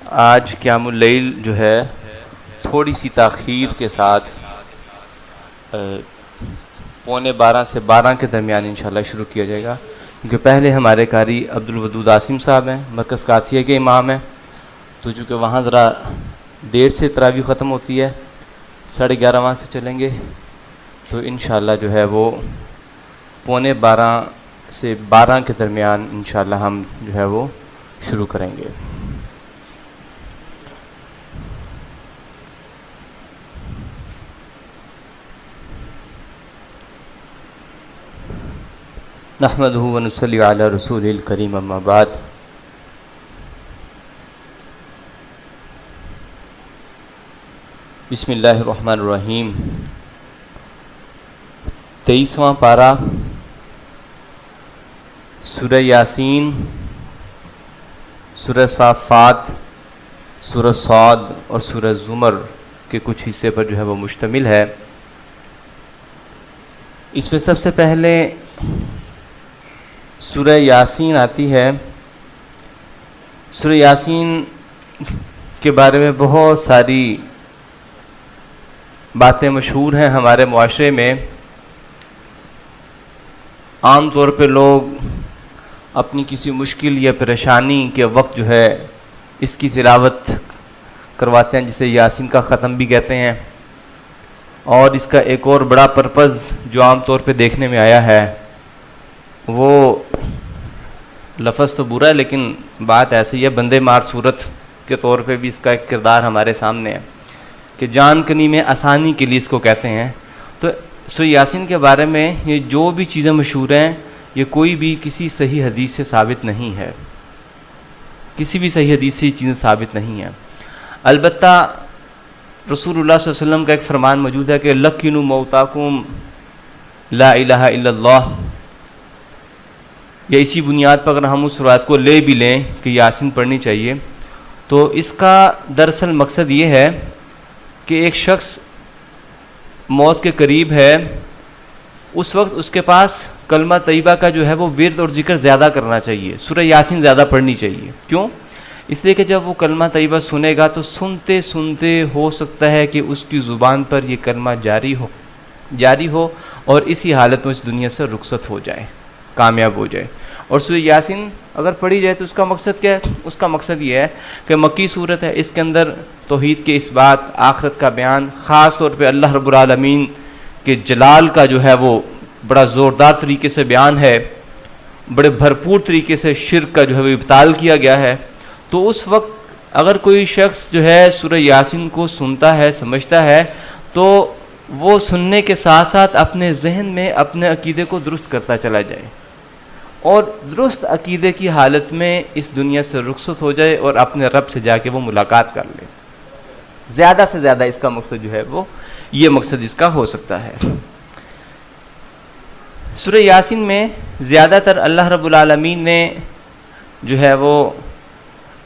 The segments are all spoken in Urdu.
آج قیام اللیل جو ہے تھوڑی سی تاخیر کے ساتھ 11:15 سے 12 کے درمیان انشاءاللہ شروع کیا جائے گا، کیونکہ پہلے ہمارے قاری عبدالودود عاصم صاحب ہیں، مرکز قادسیہ کے امام ہیں، تو چونکہ وہاں ذرا دیر سے تراویح ختم ہوتی ہے، 11:30 وہاں سے چلیں گے، تو انشاءاللہ جو ہے وہ 11:15 سے 12 کے درمیان انشاءاللہ ہم جو ہے وہ شروع کریں گے۔ نحمدہ ونصلی علی رسول الکریم، اما بعد۔ بسم اللہ الرحمن الرحیم۔ 23واں پارہ سورہ یاسین، سورہ صافات، سورہ صاد اور سورہ زمر کے کچھ حصے پر جو ہے وہ مشتمل ہے۔ اس میں سب سے پہلے سورہ یاسین آتی ہے۔ سورہ یاسین کے بارے میں بہت ساری باتیں مشہور ہیں ہمارے معاشرے میں۔ عام طور پہ لوگ اپنی کسی مشکل یا پریشانی کے وقت جو ہے اس کی تلاوت کرواتے ہیں، جسے یاسین کا ختم بھی کہتے ہیں۔ اور اس کا ایک اور بڑا پرپز جو عام طور پہ دیکھنے میں آیا ہے، وہ لفظ تو برا ہے لیکن بات ایسی ہے، بندے مار صورت کے طور پہ بھی اس کا ایک کردار ہمارے سامنے ہے کہ جان کنی میں آسانی کے لیے اس کو کہتے ہیں۔ تو سورہ یاسین کے بارے میں یہ جو بھی چیزیں مشہور ہیں، یہ کوئی بھی کسی صحیح حدیث سے ثابت نہیں ہے، کسی بھی صحیح حدیث سے یہ چیزیں ثابت نہیں ہیں۔ البتہ رسول اللہ صلی اللہ علیہ وسلم کا ایک فرمان موجود ہے کہ لَقِّنُوا مَوْتَاكُمْ لا الہ الا اللہ، یا اسی بنیاد پر اگر ہم اس روایت کو لے بھی لیں کہ یاسین پڑھنی چاہیے، تو اس کا دراصل مقصد یہ ہے کہ ایک شخص موت کے قریب ہے، اس وقت اس کے پاس کلمہ طیبہ کا جو ہے وہ ورد اور ذکر زیادہ کرنا چاہیے، سورہ یاسین زیادہ پڑھنی چاہیے۔ کیوں؟ اس لیے کہ جب وہ کلمہ طیبہ سنے گا تو سنتے سنتے ہو سکتا ہے کہ اس کی زبان پر یہ کلمہ جاری ہو اور اسی حالت میں اس دنیا سے رخصت ہو جائے، کامیاب ہو جائے۔ اور سورہ یاسین اگر پڑھی جائے تو اس کا مقصد کیا ہے؟ اس کا مقصد یہ ہے کہ مکی صورت ہے، اس کے اندر توحید کے اثبات، آخرت کا بیان، خاص طور پہ اللہ رب العالمین کے جلال کا جو ہے وہ بڑا زوردار طریقے سے بیان ہے، بڑے بھرپور طریقے سے شرک کا جو ہے وہ ابطال کیا گیا ہے۔ تو اس وقت اگر کوئی شخص جو ہے سورہ یاسین کو سنتا ہے، سمجھتا ہے، تو وہ سننے کے ساتھ ساتھ اپنے ذہن میں اپنے عقیدے کو درست کرتا چلا جائے اور درست عقیدے کی حالت میں اس دنیا سے رخصت ہو جائے اور اپنے رب سے جا کے وہ ملاقات کر لے۔ زیادہ سے زیادہ اس کا مقصد جو ہے وہ یہ مقصد اس کا ہو سکتا ہے۔ سورہ یاسین میں زیادہ تر اللہ رب العالمین نے جو ہے وہ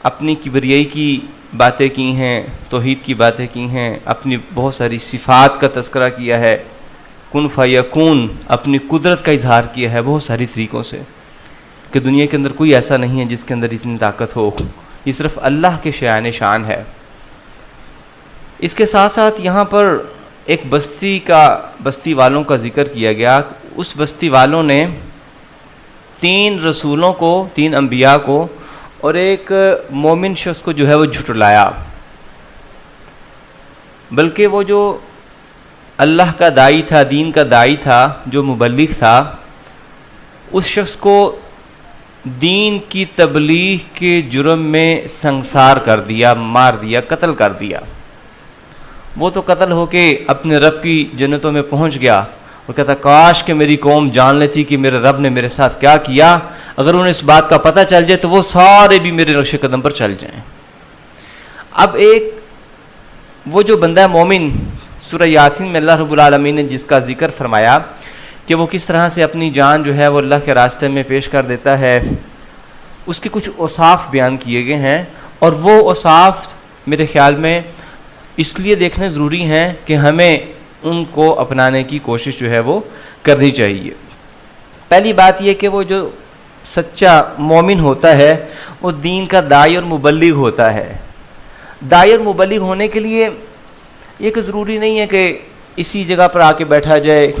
اپنی کبریائی کی باتیں کی ہیں، توحید کی باتیں کی ہیں، اپنی بہت ساری صفات کا تذکرہ کیا ہے، کن فیکون، اپنی قدرت کا اظہار کیا ہے بہت ساری طریقوں سے، کہ دنیا کے اندر کوئی ایسا نہیں ہے جس کے اندر اتنی طاقت ہو، یہ صرف اللہ کے شایان شان ہے۔ اس کے ساتھ ساتھ یہاں پر ایک بستی والوں کا ذکر کیا گیا۔ اس بستی والوں نے 3 رسولوں کو، 3 انبیاء کو اور ایک مومن شخص کو جو ہے وہ جھٹلایا، بلکہ وہ جو اللہ کا داعی تھا، دین کا داعی تھا، جو مبلغ تھا، اس شخص کو دین کی تبلیغ کے جرم میں سنگسار کر دیا، مار دیا، قتل کر دیا۔ وہ تو قتل ہو کے اپنے رب کی جنتوں میں پہنچ گیا اور کہتا کاش کہ میری قوم جان لیتی کہ میرے رب نے میرے ساتھ کیا کیا، اگر انہیں اس بات کا پتہ چل جائے تو وہ سارے بھی میرے نقش قدم پر چل جائیں۔ اب وہ جو بندہ مومن سورہ یاسین میں اللہ رب العالمین نے جس کا ذکر فرمایا کہ وہ کس طرح سے اپنی جان جو ہے وہ اللہ کے راستے میں پیش کر دیتا ہے، اس کے کچھ اوصاف بیان کیے گئے ہیں، اور وہ اوصاف میرے خیال میں اس لیے دیکھنے ضروری ہیں کہ ہمیں ان کو اپنانے کی کوشش جو ہے وہ کرنی چاہیے۔ پہلی بات یہ کہ وہ جو سچا مومن ہوتا ہے وہ دین کا داعی اور مبلغ ہوتا ہے، داعی اور مبلغ ہونے کے لیے یہ کہ ضروری نہیں ہے کہ اسی جگہ پر آ کے بیٹھا جائے،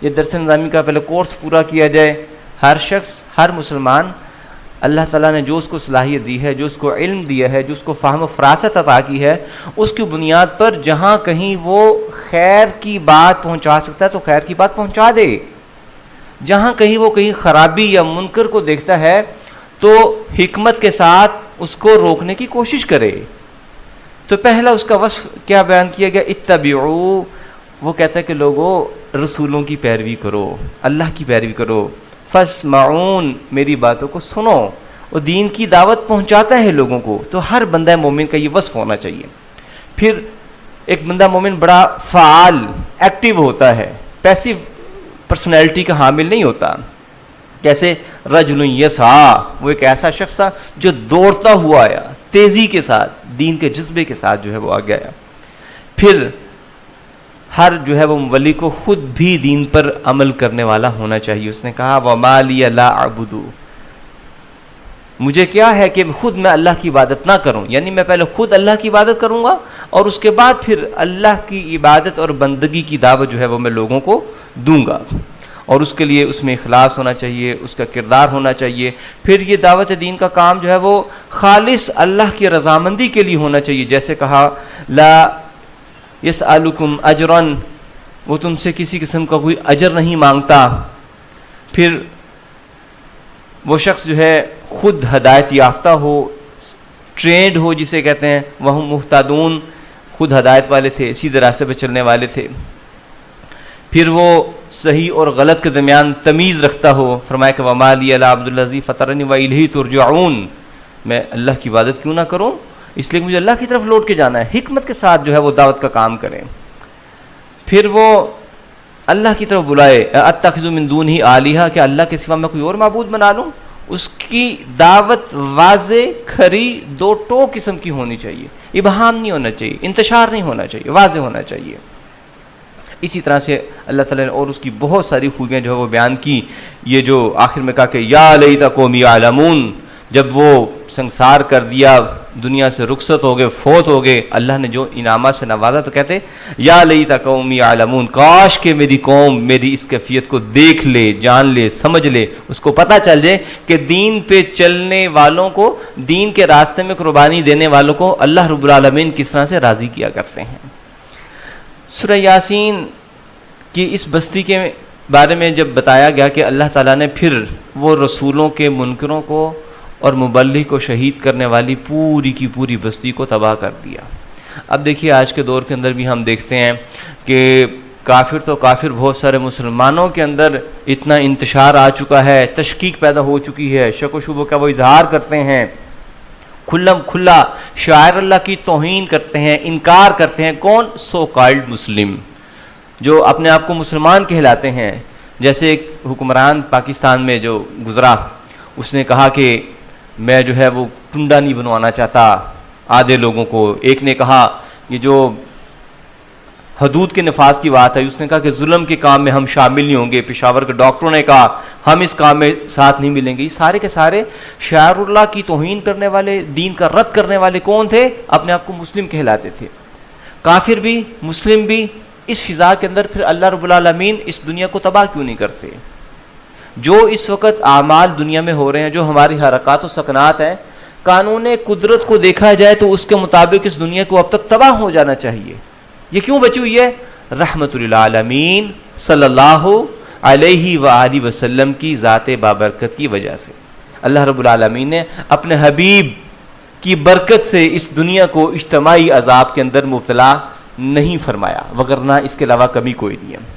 یہ درس نظامی کا پہلے کورس پورا کیا جائے. ہر شخص، ہر مسلمان، اللہ تعالیٰ نے جو اس کو صلاحیت دی ہے، جو اس کو علم دیا ہے، جو اس کو فہم و فراست عطا کی ہے، اس کی بنیاد پر جہاں کہیں وہ خیر کی بات پہنچا سکتا ہے تو خیر کی بات پہنچا دے. جہاں کہیں وہ کہیں خرابی یا منکر کو دیکھتا ہے تو حکمت کے ساتھ اس کو روکنے کی کوشش کرے. تو پہلا اس کا وصف کیا بیان کیا گیا؟ اتبعوا. وہ کہتا ہے کہ لوگوں رسولوں کی پیروی کرو، اللہ کی پیروی کرو. فاسمعون، میری باتوں کو سنو. وہ دین کی دعوت پہنچاتا ہے لوگوں کو. تو ہر بندہ مومن کا یہ وصف ہونا چاہیے. پھر ایک بندہ مومن بڑا فعال، ایکٹیو ہوتا ہے، پیسیو پرسنالٹی کا حامل نہیں ہوتا. کیسے؟ رجل یسعی، وہ ایک ایسا شخص تھا جو دوڑتا ہوا آیا، تیزی کے ساتھ، دین کے جذبے کے ساتھ جو ہے وہ آگے آیا. پھر ہر جو ہے وہ مبلغ کو خود بھی دین پر عمل کرنے والا ہونا چاہیے. اس نے کہا وَمَا لِيَ لَا أَعْبُدُ، مجھے کیا ہے کہ خود میں اللہ کی عبادت نہ کروں، یعنی میں پہلے خود اللہ کی عبادت کروں گا اور اس کے بعد پھر اللہ کی عبادت اور بندگی کی دعوت جو ہے وہ میں لوگوں کو دوں گا. اور اس کے لیے اس میں اخلاص ہونا چاہیے، اس کا کردار ہونا چاہیے. پھر یہ دعوت دین کا کام جو ہے وہ خالص اللہ کی رضامندی کے لیے ہونا چاہیے. جیسے کہا لا یسألکم اجرا، وہ تم سے کسی قسم کا کوئی اجر نہیں مانگتا. پھر وہ شخص جو ہے خود ہدایت یافتہ ہو، ٹرینڈ ہو جسے کہتے ہیں، وہ مہتدون، خود ہدایت والے تھے، سیدھے راستے پہ چلنے والے تھے. پھر وہ صحیح اور غلط کے درمیان تمیز رکھتا ہو. فرمایا کہ وَمَا لِيَ لَا أَعْبُدُ الَّذِي فَطَرَنِي وَإِلَيْهِ تُرْجَعُونَ، میں اللہ کی عبادت کیوں نہ کروں، اس لیے کہ مجھے اللہ کی طرف لوٹ کے جانا ہے. حکمت کے ساتھ جو ہے وہ دعوت کا کام کریں. پھر وہ اللہ کی طرف بلائے. اتخذ من دونہ آلہہ، کہ اللہ کے سوا میں کوئی اور معبود بنا لوں. اس کی دعوت واضح، کھری، دو ٹو قسم کی ہونی چاہیے. ابہام نہیں ہونا چاہیے، انتشار نہیں ہونا چاہیے، واضح ہونا چاہیے. اسی طرح سے اللہ تعالیٰ نے اور اس کی بہت ساری خوبیاں جو ہے وہ بیان کی. یہ جو آخر میں کہا کہ یا لیت قوم یعلمون، جب وہ سنسار کر دیا، دنیا سے رخصت ہو گئے، فوت ہو گئے، اللہ نے جو انعامات سے نوازا تو کہتے یا لیت قوم یعلمون، کاش کہ میری قوم میری اس کیفیت کو دیکھ لے، جان لے، سمجھ لے، اس کو پتہ چل جائے کہ دین پہ چلنے والوں کو، دین کے راستے میں قربانی دینے والوں کو اللہ رب العالمین کس طرح سے راضی کیا کرتے ہیں. سورہ یاسین کی اس بستی کے بارے میں جب بتایا گیا کہ اللہ تعالیٰ نے پھر وہ رسولوں کے منکروں کو اور مبلغ کو شہید کرنے والی پوری کی پوری بستی کو تباہ کر دیا. اب دیکھیے آج کے دور کے اندر بھی ہم دیکھتے ہیں کہ کافر تو کافر، بہت سارے مسلمانوں کے اندر اتنا انتشار آ چکا ہے، تشکیک پیدا ہو چکی ہے، شک و شبہ کا وہ اظہار کرتے ہیں، کھلا شاعر اللہ کی توہین کرتے ہیں، انکار کرتے ہیں. کون؟ سو کالڈ مسلم، جو اپنے آپ کو مسلمان کہلاتے ہیں. جیسے ایک حکمران پاکستان میں جو گزرا، اس نے کہا کہ میں جو ہے وہ ٹنڈا نہیں بنوانا چاہتا آدھے لوگوں کو. ایک نے کہا یہ جو حدود کے نفاذ کی بات ہے، اس نے کہا کہ ظلم کے کام میں ہم شامل نہیں ہوں گے. پشاور کے ڈاکٹروں نے کہا ہم اس کام میں ساتھ نہیں ملیں گے. یہ سارے کے سارے شاعر اللہ کی توہین کرنے والے، دین کا رد کرنے والے کون تھے؟ اپنے آپ کو مسلم کہلاتے تھے. کافر بھی مسلم بھی. اس فضا کے اندر پھر اللہ رب العالمین اس دنیا کو تباہ کیوں نہیں کرتے؟ جو اس وقت اعمال دنیا میں ہو رہے ہیں، جو ہماری حرکات و سکنات ہیں، قانون قدرت کو دیکھا جائے تو اس کے مطابق اس دنیا کو اب تک تباہ ہو جانا چاہیے. یہ کیوں بچی ہوئی ہے؟ رحمت للعالمین صلی اللہ علیہ وآلہ وسلم کی ذات بابرکت کی وجہ سے. اللہ رب العالمین نے اپنے حبیب کی برکت سے اس دنیا کو اجتماعی عذاب کے اندر مبتلا نہیں فرمایا، وگرنہ اس کے علاوہ کمی کوئی نہیں ہے.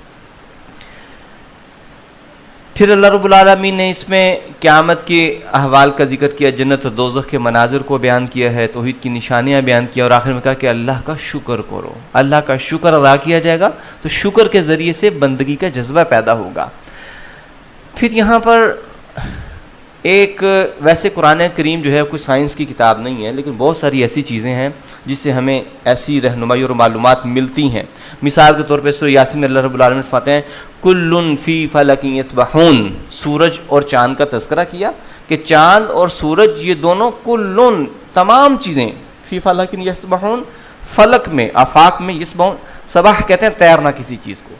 پھر اللہ رب العالمین نے اس میں قیامت کے احوال کا ذکر کیا، جنت اور دوزخ کے مناظر کو بیان کیا ہے، توحید کی نشانیاں بیان کیا، اور آخر میں کہا کہ اللہ کا شکر کرو. اللہ کا شکر ادا کیا جائے گا تو شکر کے ذریعے سے بندگی کا جذبہ پیدا ہوگا. پھر یہاں پر ایک، ویسے قرآن کریم جو ہے کوئی سائنس کی کتاب نہیں ہے، لیکن بہت ساری ایسی چیزیں ہیں جس سے ہمیں ایسی رہنمائی اور معلومات ملتی ہیں. مثال کے طور پہ سورہ یاسین میں اللہ رب العالمین فرماتے ہیں کل فی فلک یسبحون. سورج اور چاند کا تذکرہ کیا کہ چاند اور سورج یہ دونوں کلن، تمام چیزیں فی فلک یسبحون، فلک میں، آفاق میں، یسبحون، سبح کہتے ہیں تیرنا کسی چیز کو.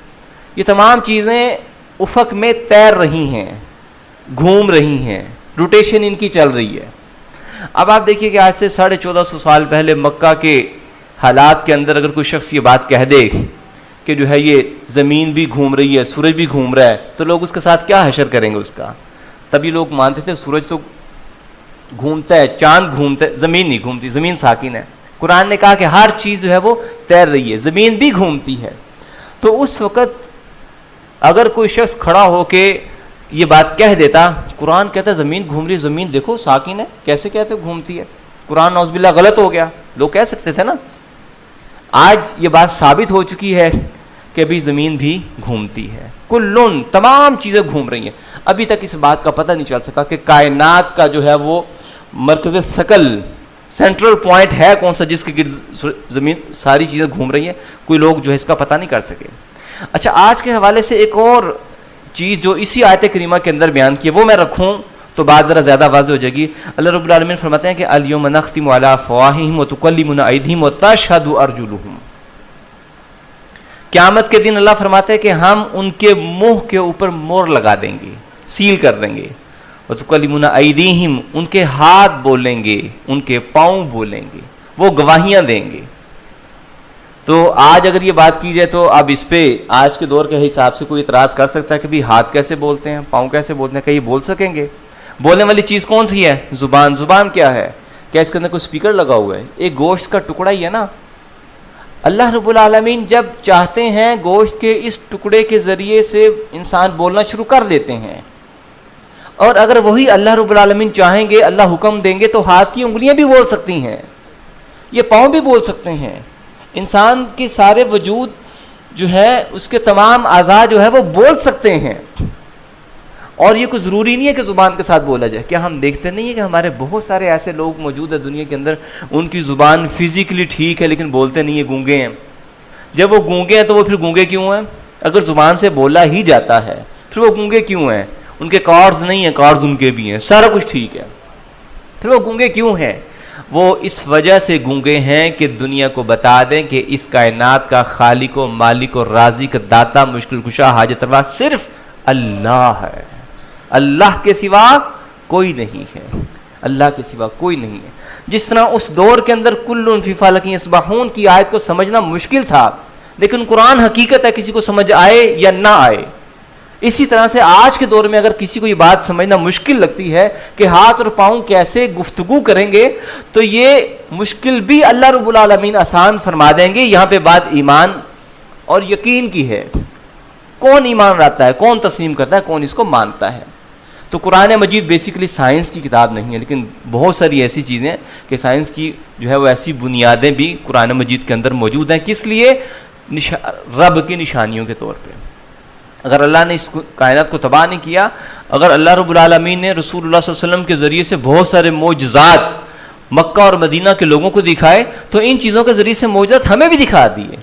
یہ تمام چیزیں افق میں تیر رہی ہیں، گھوم رہی ہیں، روٹیشن ان کی چل رہی ہے. اب آپ دیکھیے کہ آج سے 1450 سال پہلے مکہ کے حالات کے اندر اگر کوئی شخص یہ بات کہہ دے کہ جو ہے یہ زمین بھی گھوم رہی ہے، سورج بھی گھوم رہا ہے، تو لوگ اس کے ساتھ کیا حشر کریں گے اس کا؟ تبھی لوگ مانتے تھے سورج تو گھومتا ہے، چاند گھومتا ہے، زمین نہیں گھومتی، زمین ساکن ہے. قرآن نے کہا کہ ہر چیز جو ہے وہ تیر رہی ہے، زمین بھی گھومتی ہے. تو اس وقت اگر کوئی شخص کھڑا ہو کے یہ بات کہہ دیتا، قرآن کہتا ہے زمین گھوم رہی ہے، زمین دیکھو ساکن ہے، کیسے کہتے گھومتی ہے؟ قرآن نعوذ باللہ غلط ہو گیا. لوگ کہہ سکتے تھے نا. آج یہ بات ثابت ہو چکی ہے کہ ابھی زمین بھی گھومتی ہے، کلن، تمام چیزیں گھوم رہی ہیں. ابھی تک اس بات کا پتہ نہیں چل سکا کہ کائنات کا جو ہے وہ مرکز ثقل، سینٹرل پوائنٹ ہے کون سا جس کے گرد زمین ساری چیزیں گھوم رہی ہیں. کوئی لوگ جو ہے اس کا پتہ نہیں کر سکے. اچھا، آج کے حوالے سے ایک اور چیز جو اسی آیت کریمہ کے اندر بیان کی ہے وہ میں رکھوں تو بات ذرا زیادہ واضح ہو جائے گی. اللہ رب العالمین فرماتے ہیں کہ الیوم نختم علی افواہہم وتکلمنا ایدیہم وتشہد ارجلہم. قیامت کے دن اللہ فرماتے ہیں کہ ہم ان کے منہ کے اوپر مور لگا دیں گے، سیل کر دیں گے. وتکلمنا ایدیہم، ان کے ہاتھ بولیں گے، ان کے پاؤں بولیں گے، وہ گواہیاں دیں گے. تو آج اگر یہ بات کی جائے تو اب اس پہ آج کے دور کے حساب سے کوئی اعتراض کر سکتا ہے کہ بھی ہاتھ کیسے بولتے ہیں، پاؤں کیسے بولتے ہیں؟ کہ یہ بول سکیں گے؟ بولنے والی چیز کون سی ہے؟ زبان. زبان کیا ہے؟ کیا اس کے اندر کوئی سپیکر لگا ہوا ہے؟ ایک گوشت کا ٹکڑا ہی ہے نا. اللہ رب العالمین جب چاہتے ہیں گوشت کے اس ٹکڑے کے ذریعے سے انسان بولنا شروع کر دیتے ہیں. اور اگر وہی اللہ رب العالمین چاہیں گے، اللہ حکم دیں گے تو ہاتھ کی انگلیاں بھی بول سکتی ہیں، یہ پاؤں بھی بول سکتے ہیں. انسان کے سارے وجود جو ہے اس کے تمام اعضاء جو ہے وہ بول سکتے ہیں. اور یہ کوئی ضروری نہیں ہے کہ زبان کے ساتھ بولا جائے. کیا ہم دیکھتے نہیں ہیں کہ ہمارے بہت سارے ایسے لوگ موجود ہیں دنیا کے اندر، ان کی زبان فزیکلی ٹھیک ہے لیکن بولتے نہیں ہیں، گونگے ہیں. جب وہ گونگے ہیں تو وہ پھر گونگے کیوں ہیں؟ اگر زبان سے بولا ہی جاتا ہے پھر وہ گونگے کیوں ہیں؟ ان کے کارڈز نہیں ہیں، کارڈز ان کے بھی ہیں، سارا کچھ ٹھیک ہے، پھر وہ گونگے کیوں ہیں؟ وہ اس وجہ سے گونگے ہیں کہ دنیا کو بتا دیں کہ اس کائنات کا خالق و مالک و رازق، داتا، مشکل کشا، حاجت روا صرف اللہ ہے. اللہ کے سوا کوئی نہیں ہے، اللہ کے سوا کوئی نہیں ہے. جس طرح اس دور کے اندر کل فی فلک یسبحون کی آیت کو سمجھنا مشکل تھا، لیکن قرآن حقیقت ہے کسی کو سمجھ آئے یا نہ آئے. اسی طرح سے آج کے دور میں اگر کسی کو یہ بات سمجھنا مشکل لگتی ہے کہ ہاتھ اور پاؤں کیسے گفتگو کریں گے، تو یہ مشکل بھی اللہ رب العالمین آسان فرما دیں گے. یہاں پہ بات ایمان اور یقین کی ہے. کون ایمان لاتا ہے، کون تسلیم کرتا ہے، کون اس کو مانتا ہے. تو قرآن مجید بیسیکلی سائنس کی کتاب نہیں ہے، لیکن بہت ساری ایسی چیزیں کہ سائنس کی جو ہے وہ ایسی بنیادیں بھی قرآن مجید کے اندر موجود ہیں. کس لیے؟ رب کی نشانیوں کے طور پہ. اگر اللہ نے اس کائنات کو تباہ نہیں کیا، اگر اللہ رب العالمین نے رسول اللہ صلی اللہ علیہ وسلم کے ذریعے سے بہت سارے معجزات مکہ اور مدینہ کے لوگوں کو دکھائے، تو ان چیزوں کے ذریعے سے معجزات ہمیں بھی دکھا دیے.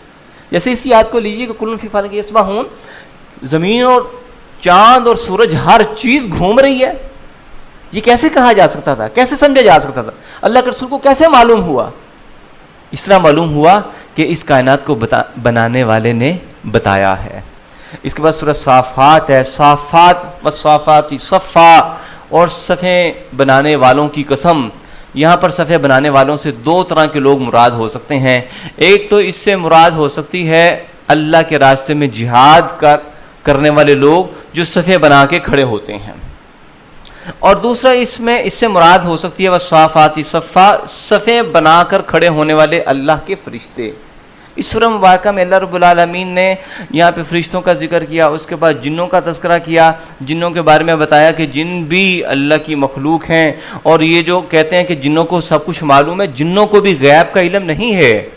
جیسے اسی آیت کو لیجیے کہ کل فی فلک یسبحون، زمین اور چاند اور سورج ہر چیز گھوم رہی ہے. یہ کیسے کہا جا سکتا تھا؟ کیسے سمجھا جا سکتا تھا؟ اللہ کے رسول کو کیسے معلوم ہوا؟ اس طرح معلوم ہوا کہ اس کائنات کو بنانے والے نے بتایا ہے. اس کے بعد سورہ صافات ہے. صافات والصافات صفا، اور صفیں بنانے والوں کی قسم. یہاں پر صفیں بنانے والوں سے دو طرح کے لوگ مراد ہو سکتے ہیں. ایک تو اس سے مراد ہو سکتی ہے اللہ کے راستے میں جہاد کرنے والے لوگ جو صفیں بنا کے کھڑے ہوتے ہیں، اور دوسرا اس سے مراد ہو سکتی ہے والصافات صفا، صفیں بنا کر کھڑے ہونے والے اللہ کے فرشتے. اس سورہ مبارکہ میں اللہ رب العالمین نے یہاں پہ فرشتوں کا ذکر کیا، اس کے بعد جنوں کا تذکرہ کیا. جنوں کے بارے میں بتایا کہ جن بھی اللہ کی مخلوق ہیں، اور یہ جو کہتے ہیں کہ جنوں کو سب کچھ معلوم ہے، جنوں کو بھی غیب کا علم نہیں ہے.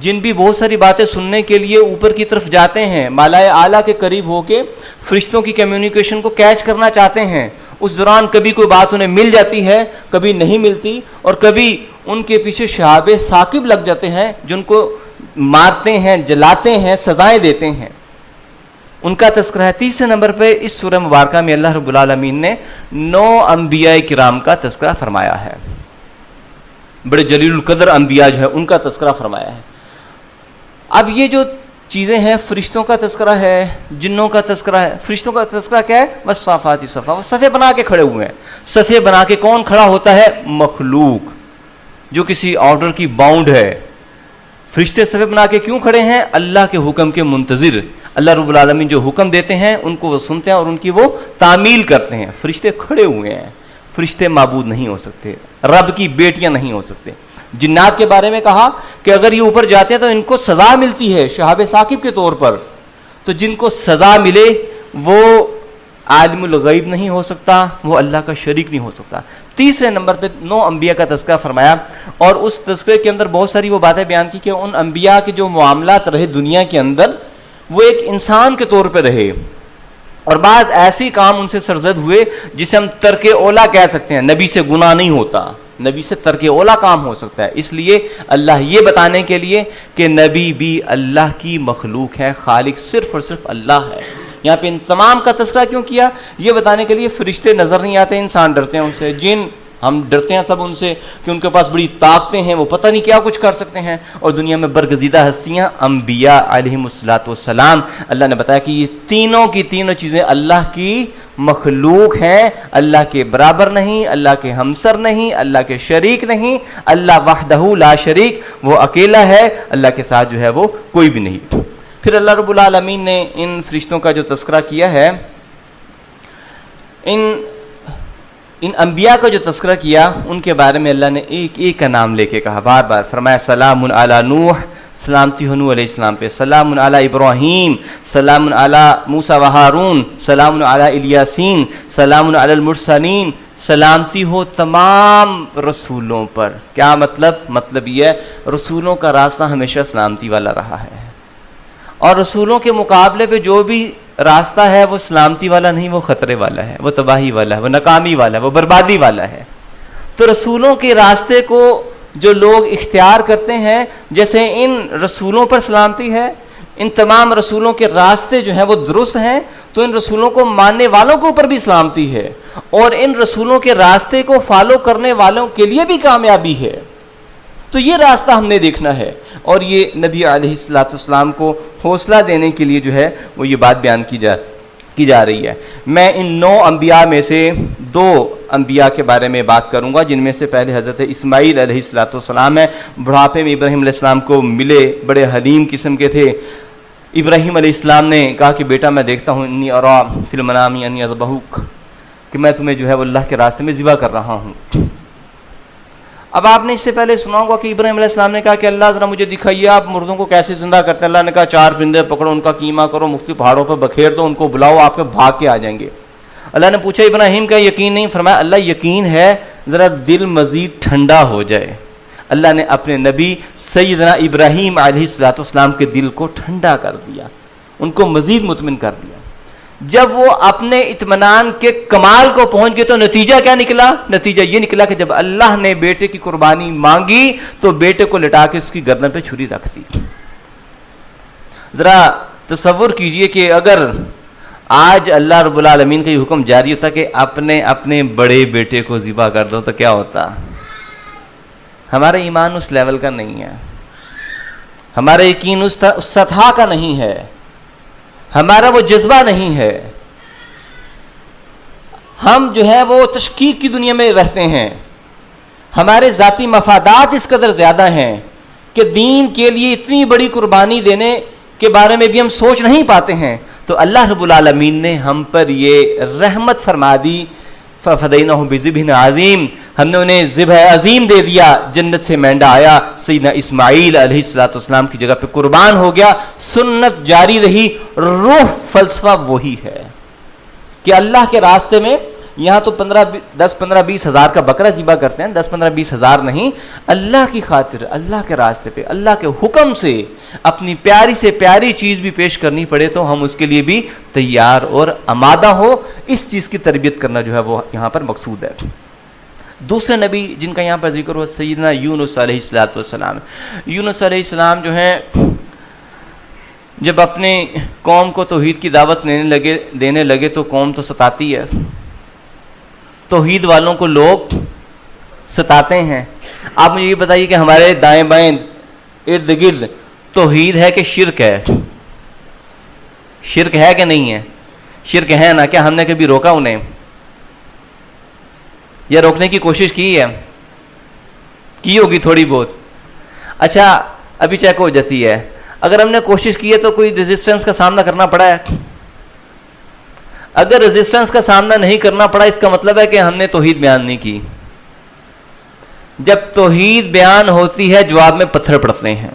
جن بھی بہت ساری باتیں سننے کے لیے اوپر کی طرف جاتے ہیں، مالائے اعلیٰ کے قریب ہو کے فرشتوں کی کمیونیکیشن کو کیچ کرنا چاہتے ہیں. اس دوران کبھی کوئی بات انہیں مل جاتی ہے، کبھی نہیں ملتی، اور کبھی ان کے پیچھے شہاب ثاقب لگ جاتے ہیں جن کو مارتے ہیں، جلاتے ہیں، سزائیں دیتے ہیں. ان کا تذکرہ ہے. تیسرے نمبر پہ اس سورہ مبارکہ میں اللہ رب العالمین نے 9 انبیاء کرام کا تذکرہ فرمایا ہے. بڑے جلیل القدر انبیاء جو ہے ان کا تذکرہ فرمایا ہے. اب یہ جو چیزیں ہیں، فرشتوں کا تذکرہ ہے، جنوں کا تذکرہ ہے. فرشتوں کا تذکرہ کیا ہے؟ والصافات صفا، وہ صفے بنا کے کھڑے ہوئے ہیں. صفے بنا کے کون کھڑا ہوتا ہے؟ مخلوق جو کسی آرڈر کی باؤنڈ ہے. فرشتے صفے بنا کے کیوں کھڑے ہیں؟ اللہ کے حکم کے منتظر. اللہ رب العالمین جو حکم دیتے ہیں ان کو وہ سنتے ہیں اور ان کی وہ تعمیل کرتے ہیں. فرشتے کھڑے ہوئے ہیں. فرشتے معبود نہیں ہو سکتے، رب کی بیٹیاں نہیں ہو سکتے. جنات کے بارے میں کہا کہ اگر یہ اوپر جاتے ہیں تو ان کو سزا ملتی ہے شہاب ثاقب کے طور پر. تو جن کو سزا ملے وہ عالم الغیب نہیں ہو سکتا، وہ اللہ کا شریک نہیں ہو سکتا. تیسرے نمبر پہ 9 انبیاء کا تذکرہ فرمایا، اور اس تذکرے کے اندر بہت ساری وہ باتیں بیان کی کہ ان انبیاء کے جو معاملات رہے دنیا کے اندر وہ ایک انسان کے طور پہ رہے، اور بعض ایسی کام ان سے سرزد ہوئے جسے ہم ترک اولا کہہ سکتے ہیں. نبی سے گناہ نہیں ہوتا، نبی سے ترک اولا کام ہو سکتا ہے. اس لیے اللہ یہ بتانے کے لیے کہ نبی بھی اللہ کی مخلوق ہے، خالق صرف اور صرف اللہ ہے. یہاں پہ ان تمام کا تذکرہ کیوں کیا؟ یہ بتانے کے لیے فرشتے نظر نہیں آتے، انسان ڈرتے ہیں ان سے. جن ہم ڈرتے ہیں سب ان سے کہ ان کے پاس بڑی طاقتیں ہیں، وہ پتہ نہیں کیا کچھ کر سکتے ہیں. اور دنیا میں برگزیدہ ہستیاں انبیاء علیہم الصلوۃ والسلام. اللہ نے بتایا کہ یہ تینوں کی تینوں چیزیں اللہ کی مخلوق ہیں، اللہ کے برابر نہیں، اللہ کے ہمسر نہیں، اللہ کے شریک نہیں. اللہ وحدہ لا شریک، وہ اکیلا ہے، اللہ کے ساتھ جو ہے وہ کوئی بھی نہیں. پھر اللہ رب العالمین نے ان فرشتوں کا جو تذکرہ کیا ہے، ان انبیاء کا جو تذکرہ کیا، ان کے بارے میں اللہ نے ایک ایک کا نام لے کے کہا. بار بار فرمایا سلام علی نوح، سلامتی ہو نوح علیہ السلام پہ. سلام علی ابراہیم، سلام علی موسیٰ و ہارون، سلام علی الیاسین، سلام علی المرسلین. سلامتی ہو تمام رسولوں پر. کیا مطلب یہ ہے رسولوں کا راستہ ہمیشہ سلامتی والا رہا ہے، اور رسولوں کے مقابلے پہ جو بھی راستہ ہے وہ سلامتی والا نہیں، وہ خطرے والا ہے، وہ تباہی والا ہے، وہ ناکامی والا ہے، وہ بربادی والا ہے. تو رسولوں کے راستے کو جو لوگ اختیار کرتے ہیں، جیسے ان رسولوں پر سلامتی ہے، ان تمام رسولوں کے راستے جو ہیں وہ درست ہیں، تو ان رسولوں کو ماننے والوں کے اوپر بھی سلامتی ہے، اور ان رسولوں کے راستے کو فالو کرنے والوں کے لیے بھی کامیابی ہے. تو یہ راستہ ہم نے دیکھنا ہے، اور یہ نبی علیہ الصلوۃ والسلام کو حوصلہ دینے کے لیے جو ہے وہ یہ بات بیان کی جا رہی ہے. میں ان 9 انبیاء میں سے 2 انبیاء کے بارے میں بات کروں گا، جن میں سے پہلے حضرت اسماعیل علیہ الصلوۃ والسلام ہے. بڑھاپے میں ابراہیم علیہ السلام کو ملے، بڑے حلیم قسم کے تھے. ابراہیم علیہ السلام نے کہا کہ بیٹا میں دیکھتا ہوں انی ارا فی المنام انی اذبحک، کہ میں تمہیں جو ہے وہ اللہ کے راستے میں ذبح کر رہا ہوں. اب آپ نے اس سے پہلے سنا ہوگا کہ ابراہیم علیہ السلام نے کہا کہ اللہ ذرا مجھے دکھائیے آپ مردوں کو کیسے زندہ کرتے ہیں. اللہ نے کہا 4 پرندے پکڑو، ان کا قیمہ کرو، مختلف پہاڑوں پر بکھیر دو، ان کو بلاؤ، آپ کے بھاگ کے آ جائیں گے. اللہ نے پوچھا ابراہیم کا یقین نہیں؟ فرمایا اللہ یقین ہے، ذرا دل مزید ٹھنڈا ہو جائے. اللہ نے اپنے نبی سیدنا ابراہیم علیہ الصلوۃ والسلام کے دل کو ٹھنڈا کر دیا، ان کو مزید مطمئن کر دیا. جب وہ اپنے اطمینان کے کمال کو پہنچ گئے تو نتیجہ کیا نکلا؟ نتیجہ یہ نکلا کہ جب اللہ نے بیٹے کی قربانی مانگی تو بیٹے کو لٹا کے اس کی گردن پہ چھری رکھ دی. ذرا تصور کیجئے کہ اگر آج اللہ رب العالمین کا یہ حکم جاری ہوتا کہ اپنے بڑے بیٹے کو ذبح کر دو تو کیا ہوتا؟ ہمارا ایمان اس لیول کا نہیں ہے، ہمارا یقین اس سطح کا نہیں ہے، ہمارا وہ جذبہ نہیں ہے. ہم جو ہے وہ تشکیک کی دنیا میں رہتے ہیں، ہمارے ذاتی مفادات اس قدر زیادہ ہیں کہ دین کے لیے اتنی بڑی قربانی دینے کے بارے میں بھی ہم سوچ نہیں پاتے ہیں. تو اللہ رب العالمین نے ہم پر یہ رحمت فرما دی، ففدیناہ بذبح عظیم، ہم نے انہیں ذبح عظیم دے دیا. جنت سے مینڈا آیا، سیدنا اسماعیل علیہ الصلوۃ والسلام کی جگہ پہ قربان ہو گیا. سنت جاری رہی، روح فلسفہ وہی ہے کہ اللہ کے راستے میں یہاں تو 10-15-20 ہزار کا بکرا ذبح کرتے ہیں، 10-15-20 ہزار نہیں. اللہ کی خاطر، اللہ کے راستے پہ، اللہ کے حکم سے اپنی پیاری سے پیاری چیز بھی پیش کرنی پڑے تو ہم اس کے لیے بھی تیار اور آمادہ ہو. اس چیز کی تربیت کرنا جو ہے وہ یہاں پر مقصود ہے. دوسرے نبی جن کا یہاں پر ذکر ہوا سیدنا یونس علیہ الصلوۃ والسلام. یونس علیہ السلام جو ہیں جب اپنے قوم کو توحید کی دعوت دینے لگے تو قوم تو ستاتی ہے، توحید والوں کو لوگ ستاتے ہیں. آپ مجھے یہ بتائیے کہ ہمارے دائیں بائیں ارد گرد توحید ہے کہ شرک ہے؟ شرک ہے کہ نہیں ہے؟ شرک ہے نا. کیا ہم نے کبھی روکا انہیں یا روکنے کی کوشش کی ہے؟ کی ہوگی تھوڑی بہت. اچھا ابھی چیک ہو جاتی ہے. اگر ہم نے کوشش کی ہے تو کوئی ریزسٹنس کا سامنا کرنا پڑا ہے؟ اگر ریزسٹنس کا سامنا نہیں کرنا پڑا اس کا مطلب ہے کہ ہم نے توحید بیان نہیں کی. جب توحید بیان ہوتی ہے جواب میں پتھر پڑتے ہیں.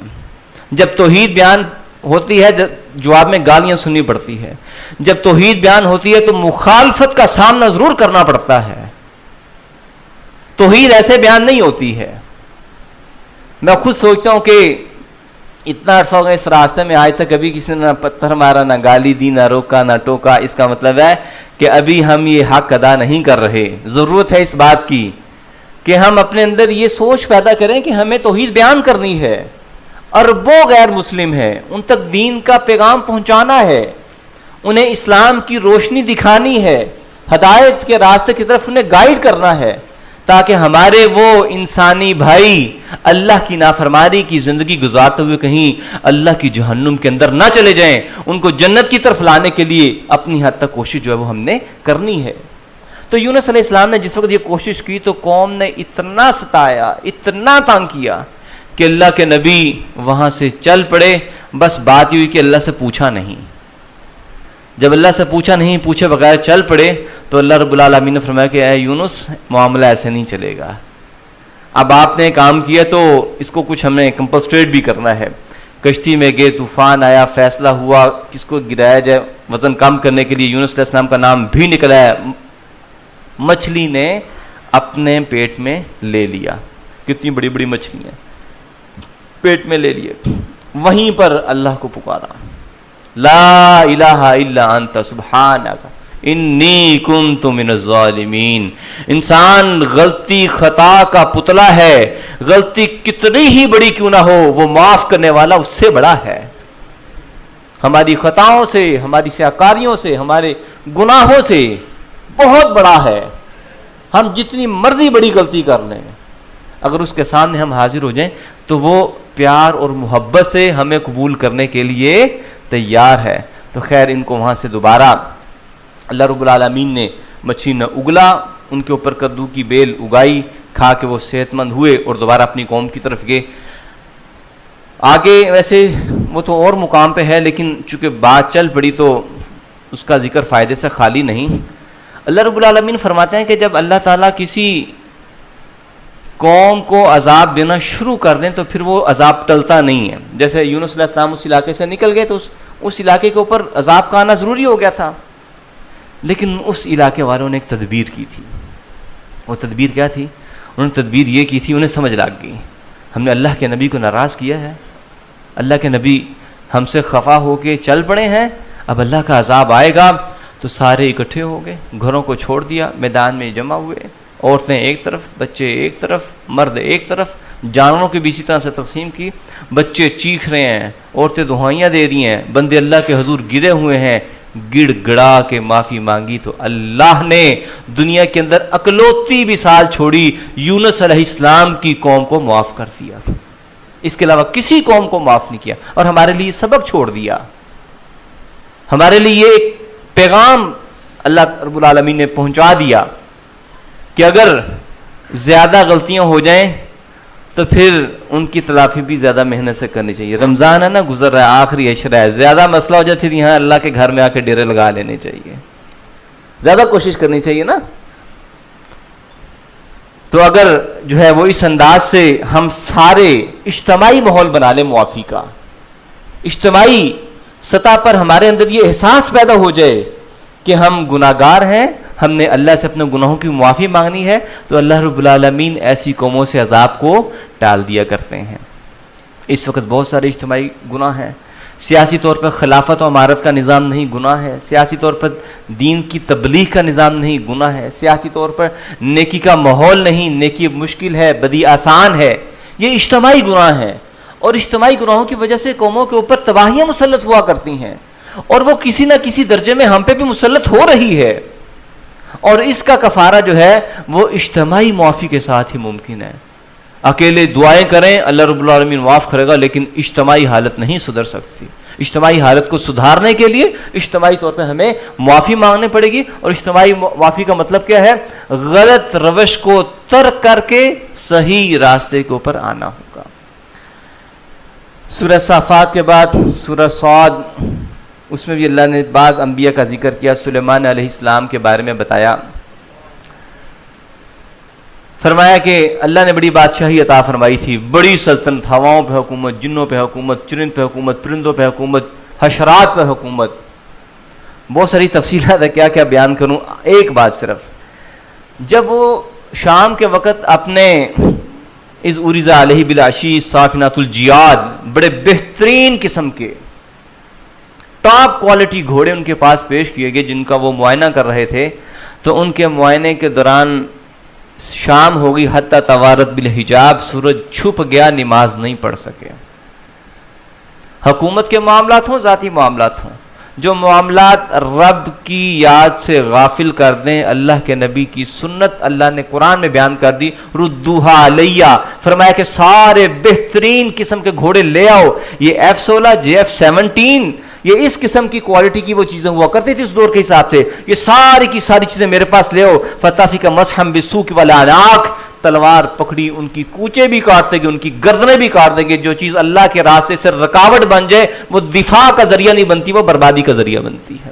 جب توحید بیان ہوتی ہے جواب میں گالیاں سننی پڑتی ہے. جب توحید بیان ہوتی ہے تو مخالفت کا سامنا ضرور کرنا پڑتا ہے. توحید ایسے بیان نہیں ہوتی ہے. میں خود سوچتا ہوں کہ اتنا عرصہ ہو گیا اس راستے میں، آج تک کبھی کسی نے نہ پتھر مارا، نہ گالی دی، نہ روکا، نہ ٹوکا. اس کا مطلب ہے کہ ابھی ہم یہ حق ادا نہیں کر رہے. ضرورت ہے اس بات کی کہ ہم اپنے اندر یہ سوچ پیدا کریں کہ ہمیں توحید بیان کرنی ہے. اربوں غیر مسلم ہیں، ان تک دین کا پیغام پہنچانا ہے، انہیں اسلام کی روشنی دکھانی ہے، ہدایت کے راستے کی طرف انہیں گائیڈ کرنا ہے، تاکہ ہمارے وہ انسانی بھائی اللہ کی نافرمانی کی زندگی گزارتے ہوئے کہیں اللہ کی جہنم کے اندر نہ چلے جائیں. ان کو جنت کی طرف لانے کے لیے اپنی حد تک کوشش جو ہے وہ ہم نے کرنی ہے. تو یونس علیہ السلام نے جس وقت یہ کوشش کی تو قوم نے اتنا ستایا، اتنا تنگ کیا کہ اللہ کے نبی وہاں سے چل پڑے. بس بات یہ ہوئی کہ اللہ سے پوچھا نہیں. جب اللہ سے پوچھا نہیں، پوچھے بغیر چل پڑے تو اللہ رب العالمین نے فرمایا کہ اے یونس معاملہ ایسے نہیں چلے گا. اب آپ نے کام کیا تو اس کو کچھ ہم نے کمپنسیٹ بھی کرنا ہے. کشتی میں گئے، طوفان آیا، فیصلہ ہوا کس کو گرایا جائے. وزن کم کرنے کے لیے یونس علیہ السلام کا نام بھی نکلا ہے. مچھلی نے اپنے پیٹ میں لے لیا. کتنی بڑی بڑی مچھلیاں پیٹ میں لے لیے. وہیں پر اللہ کو پکارا، لا الہ الا انت سبحانک انی کنت من الظالمین. انسان غلطی خطا کا پتلا ہے. غلطی کتنی ہی بڑی کیوں نہ ہو وہ معاف کرنے والا اس سے بڑا ہے. ہماری خطاؤں سے، ہماری سیاکاریوں سے، ہمارے گناہوں سے بہت بڑا ہے. ہم جتنی مرضی بڑی غلطی کر لیں، اگر اس کے سامنے ہم حاضر ہو جائیں تو وہ پیار اور محبت سے ہمیں قبول کرنے کے لیے تیار ہے. تو خیر ان کو وہاں سے دوبارہ اللہ رب العالمین نے مچھلی نہ اگلا، ان کے اوپر کدو کی بیل اگائی، کھا کے وہ صحت مند ہوئے اور دوبارہ اپنی قوم کی طرف گئے. آگے ویسے وہ تو اور مقام پہ ہے لیکن چونکہ بات چل پڑی تو اس کا ذکر فائدے سے خالی نہیں. اللہ رب العالمین فرماتے ہیں کہ جب اللہ تعالیٰ کسی قوم کو عذاب دینا شروع کر دیں تو پھر وہ عذاب ٹلتا نہیں ہے. جیسے یونس علیہ السلام اس علاقے سے نکل گئے تو اس علاقے کے اوپر عذاب کا آنا ضروری ہو گیا تھا، لیکن اس علاقے والوں نے ایک تدبیر کی تھی. وہ تدبیر کیا تھی؟ انہوں نے تدبیر یہ کی تھی، انہیں سمجھ لگ گئی ہم نے اللہ کے نبی کو ناراض کیا ہے، اللہ کے نبی ہم سے خفا ہو کے چل پڑے ہیں، اب اللہ کا عذاب آئے گا. تو سارے اکٹھے ہو گئے، گھروں کو چھوڑ دیا، میدان میں جمع ہوئے، عورتیں ایک طرف، بچے ایک طرف، مرد ایک طرف. جانوروں کی بھی اسی طرح سے تقسیم کی. بچے چیخ رہے ہیں، عورتیں دعائیاں دے رہی ہیں، بندے اللہ کے حضور گرے ہوئے ہیں. گڑ گڑا کے معافی مانگی تو اللہ نے دنیا کے اندر اکلوتی مثال چھوڑی، یونس علیہ السلام کی قوم کو معاف کر دیا. اس کے علاوہ کسی قوم کو معاف نہیں کیا اور ہمارے لیے سبق چھوڑ دیا. ہمارے لیے ایک پیغام اللہ رب العالمین نے پہنچا دیا کہ اگر زیادہ غلطیاں ہو جائیں تو پھر ان کی تلافی بھی زیادہ محنت سے کرنی چاہیے. رمضان ہے نا، گزر رہا ہے، آخری عشرہ ہے، زیادہ مسئلہ ہو جائے پھر یہاں اللہ کے گھر میں آ کے ڈیرے لگا لینے چاہیے، زیادہ کوشش کرنی چاہیے نا. تو اگر جو ہے وہ اس انداز سے ہم سارے اجتماعی ماحول بنا لیں معافی کا، اجتماعی سطح پر ہمارے اندر یہ احساس پیدا ہو جائے کہ ہم گناہگار ہیں، ہم نے اللہ سے اپنے گناہوں کی معافی مانگنی ہے، تو اللہ رب العالمین ایسی قوموں سے عذاب کو ٹال دیا کرتے ہیں. اس وقت بہت سارے اجتماعی گناہ ہیں. سیاسی طور پر خلافت و امارت کا نظام نہیں، گناہ ہے. سیاسی طور پر دین کی تبلیغ کا نظام نہیں، گناہ ہے. سیاسی طور پر نیکی کا ماحول نہیں، نیکی مشکل ہے، بدی آسان ہے. یہ اجتماعی گناہ ہیں اور اجتماعی گناہوں کی وجہ سے قوموں کے اوپر تباہیاں مسلط ہوا کرتی ہیں اور وہ کسی نہ کسی درجے میں ہم پہ بھی مسلط ہو رہی ہے. اور اس کا کفارہ جو ہے وہ اجتماعی معافی کے ساتھ ہی ممکن ہے. اکیلے دعائیں کریں اللہ رب العالمین معاف کرے گا، لیکن اجتماعی حالت نہیں سدھر سکتی. اجتماعی حالت کو سدھارنے کے لیے اجتماعی طور پہ ہمیں معافی مانگنی پڑے گی. اور اجتماعی معافی کا مطلب کیا ہے؟ غلط روش کو ترک کر کے صحیح راستے کے اوپر آنا ہوگا. سورہ صافات کے بعد سورہ صاد، اس میں بھی اللہ نے بعض انبیاء کا ذکر کیا. سلیمان علیہ السلام کے بارے میں بتایا، فرمایا کہ اللہ نے بڑی بادشاہی عطا فرمائی تھی، بڑی سلطنت، ہواؤں پہ حکومت، جنوں پہ حکومت، چرند پہ حکومت، پرندوں پہ حکومت، حشرات پہ حکومت. بہت ساری تفصیلات ہے، کیا کیا بیان کروں. ایک بات صرف، جب وہ شام کے وقت اپنے از اورزا علیہ بالعشی صافنات الجیاد، بڑے بہترین قسم کے ٹاپ کوالٹی گھوڑے ان کے پاس پیش کیے گئے جن کا وہ معائنہ کر رہے تھے، تو ان کے معائنے کے دوران شام ہو گئی، حتی توارت بالحجاب، سورج چھپ گیا، نماز نہیں پڑھ سکے. حکومت کے معاملات ہوں، ذاتی معاملات ہوں، جو معاملات رب کی یاد سے غافل کر دیں، اللہ کے نبی کی سنت اللہ نے قرآن میں بیان کر دی. ردوہا علیہ، فرمایا کہ سارے بہترین قسم کے گھوڑے لے آؤ. یہ F-16 JF-17 یہ اس قسم کی کوالٹی کی وہ چیزیں ہوا کرتی تھی اس دور کے حساب سے. یہ ساری کی ساری چیزیں میرے پاس لے آؤ. فتح کا مسحم بالسوق والاعناق، تلوار پکڑی ان کی کوچے بھی کاٹ دیں گے، ان کی گردنیں بھی کاٹ دیں گے. جو چیز اللہ کے راستے سے رکاوٹ بن جائے وہ دفاع کا ذریعہ نہیں بنتی، وہ بربادی کا ذریعہ بنتی ہے.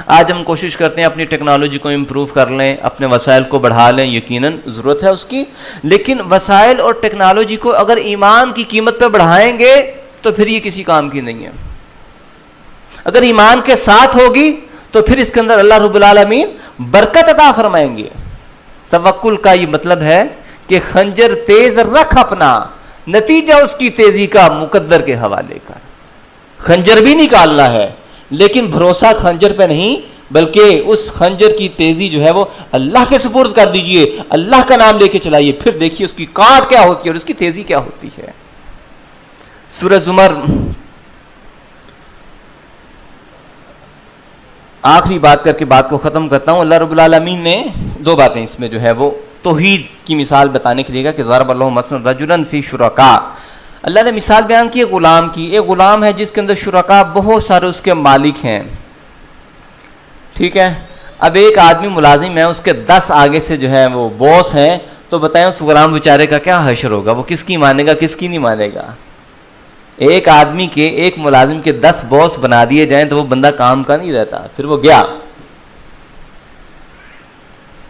آج ہم کوشش کرتے ہیں اپنی ٹیکنالوجی کو امپروو کر لیں، اپنے وسائل کو بڑھا لیں، یقیناً ضرورت ہے اس کی، لیکن وسائل اور ٹیکنالوجی کو اگر ایمان کی قیمت پہ بڑھائیں گے تو پھر یہ کسی کام کی نہیں ہے. اگر ایمان کے ساتھ ہوگی تو پھر اس کے اندر اللہ رب العالمین برکت عطا فرمائیں گے. توکل کا یہ مطلب ہے کہ خنجر تیز رکھ اپنا، نتیجہ اس کی تیزی کا مقدر کے حوالے کر. خنجر بھی نکالنا ہے لیکن بھروسہ خنجر پہ نہیں، بلکہ اس خنجر کی تیزی جو ہے وہ اللہ کے سپرد کر دیجئے، اللہ کا نام لے کے چلائیے، پھر دیکھیے اس کی کاٹ کیا ہوتی ہے اور اس کی تیزی کیا ہوتی ہے. سورہ زمر، آخری بات کر کے بات کو ختم کرتا ہوں. اللہ رب العالمین نے دو باتیں اس میں جو ہے وہ توحید کی مثال بتانے کے لیے کہا کہ ضرب اللہ مثلا رجلا فی شرکاء. اللہ نے مثال بیان کی غلام کی. ایک غلام ہے جس کے اندر شرکاء بہت سارے اس کے مالک ہیں، ٹھیک ہے. اب ایک آدمی ملازم ہے، اس کے 10 آگے سے جو ہے وہ باس ہیں، تو بتائیں اس غلام بیچارے کا کیا حشر ہوگا؟ وہ کس کی مانے گا، کس کی نہیں مانے گا؟ ایک آدمی کے، ایک ملازم کے 10 باس بنا دیے جائیں تو وہ بندہ کام کا نہیں رہتا، پھر وہ گیا.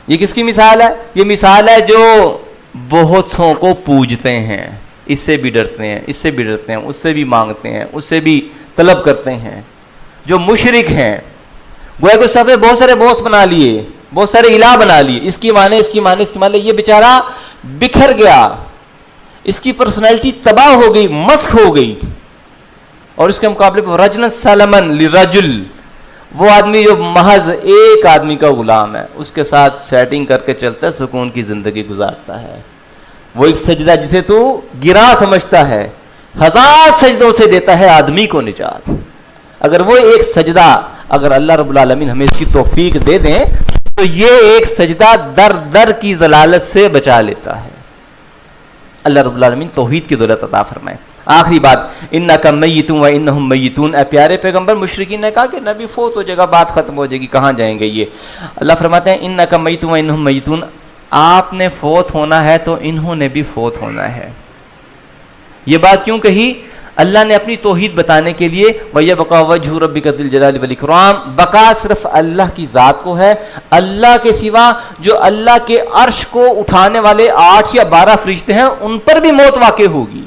یہ کس کی مثال ہے؟ یہ مثال ہے جو بہتوں کو پوجتے ہیں، اس سے بھی ڈرتے ہیں، اس سے بھی ڈرتے ہیں، اس سے بھی مانگتے ہیں، اس سے بھی طلب کرتے ہیں. جو مشرک ہیں، گویا کہ سب نے بہت سارے باس بنا لیے، بہت سارے الہ بنا لیے، اس کی مانے، اس کی مانے، اس کی مانے. یہ بیچارہ بکھر گیا، اس کی پرسنالٹی تباہ ہو گئی، مسخ ہو گئی. اور اس کے مقابلے پر رجل سلمن لرجل، وہ آدمی جو محض ایک آدمی کا غلام ہے، اس کے ساتھ سیٹنگ کر کے چلتا ہے، سکون کی زندگی گزارتا ہے. وہ ایک سجدہ جسے تو گرا سمجھتا ہے، 1000 سجدوں سے دیتا ہے آدمی کو نجات. اگر وہ ایک سجدہ، اگر اللہ رب العالمین ہمیں اس کی توفیق دے دیں تو یہ ایک سجدہ در در کی ضلالت سے بچا لیتا ہے. اللہ رب العالمین توحید کی دولت عطا فرمائے. آخری بات، انک میت و انہم میتون. اے پیارے پیغمبر، مشرکین نے کہا کہ نبی فوت ہو جائے گا، بات ختم ہو جائے گی، کہاں جائیں گے یہ؟ اللہ فرماتے ہیں انک میت و انہم میتون، آپ نے فوت ہونا ہے تو انہوں نے بھی فوت ہونا ہے. یہ بات کیوں کہی؟ اللہ نے اپنی توحید بتانے کے لیے وَيَبْقَى وَجْهُ رَبِّكَ ذِي الْجَلَالِ وَالْإِكْرَامِ. بقا صرف اللہ کی ذات کو ہے، اللہ کے سوا جو اللہ کے عرش کو اٹھانے والے 8 یا 12 فرشتے ہیں ان پر بھی موت واقع ہوگی.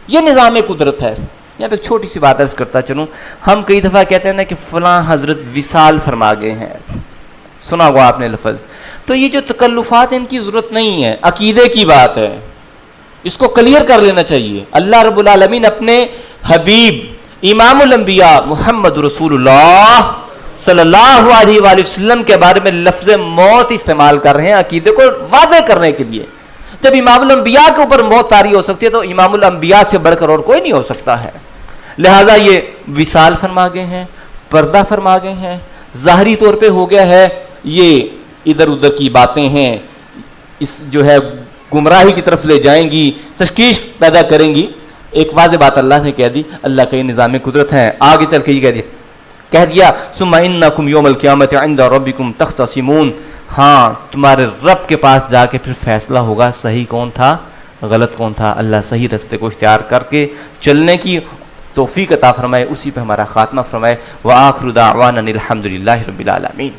یہ نظام قدرت ہے. یہاں پہ ایک چھوٹی سی بات عرض کرتا چلوں. ہم کئی دفعہ کہتے ہیں نا کہ فلاں حضرت وصال فرما گئے ہیں، سنا ہوا آپ نے لفظ. تو یہ جو تکلفات ان کی ضرورت نہیں ہے، عقیدے کی بات ہے، اس کو کلیئر کر لینا چاہیے. اللہ رب العالمین اپنے حبیب امام الانبیاء محمد رسول اللہ صلی اللہ علیہ وآلہ وسلم کے بارے میں لفظ موت استعمال کر رہے ہیں عقیدے کو واضح کرنے کے لیے. جب امام الانبیاء کے اوپر موت طاری ہو سکتی ہے تو امام الانبیاء سے بڑھ کر اور کوئی نہیں ہو سکتا ہے. لہٰذا یہ وصال فرما گئے ہیں، پردہ فرما گئے ہیں. ظاہری طور پہ ہو گیا ہے، یہ ادھر ادھر کی باتیں ہیں، اس جو ہے گمراہی کی طرف لے جائیں گی، تشکیش پیدا کریں گی. ایک واضح بات اللہ نے کہہ دی، اللہ کا یہ نظام قدرت ہے. آگے چل کے یہ کہہ دیا ثم انکم یوم القیامت عند ربکم تختصمون. ہاں تمہارے رب کے پاس جا کے پھر فیصلہ ہوگا صحیح کون تھا غلط کون تھا. اللہ صحیح رستے کو اختیار کر کے چلنے کی توفیق عطا فرمائے، اسی پہ ہمارا خاتمہ فرمائے. وآخر دعوانا الحمد للہ رب العالمین.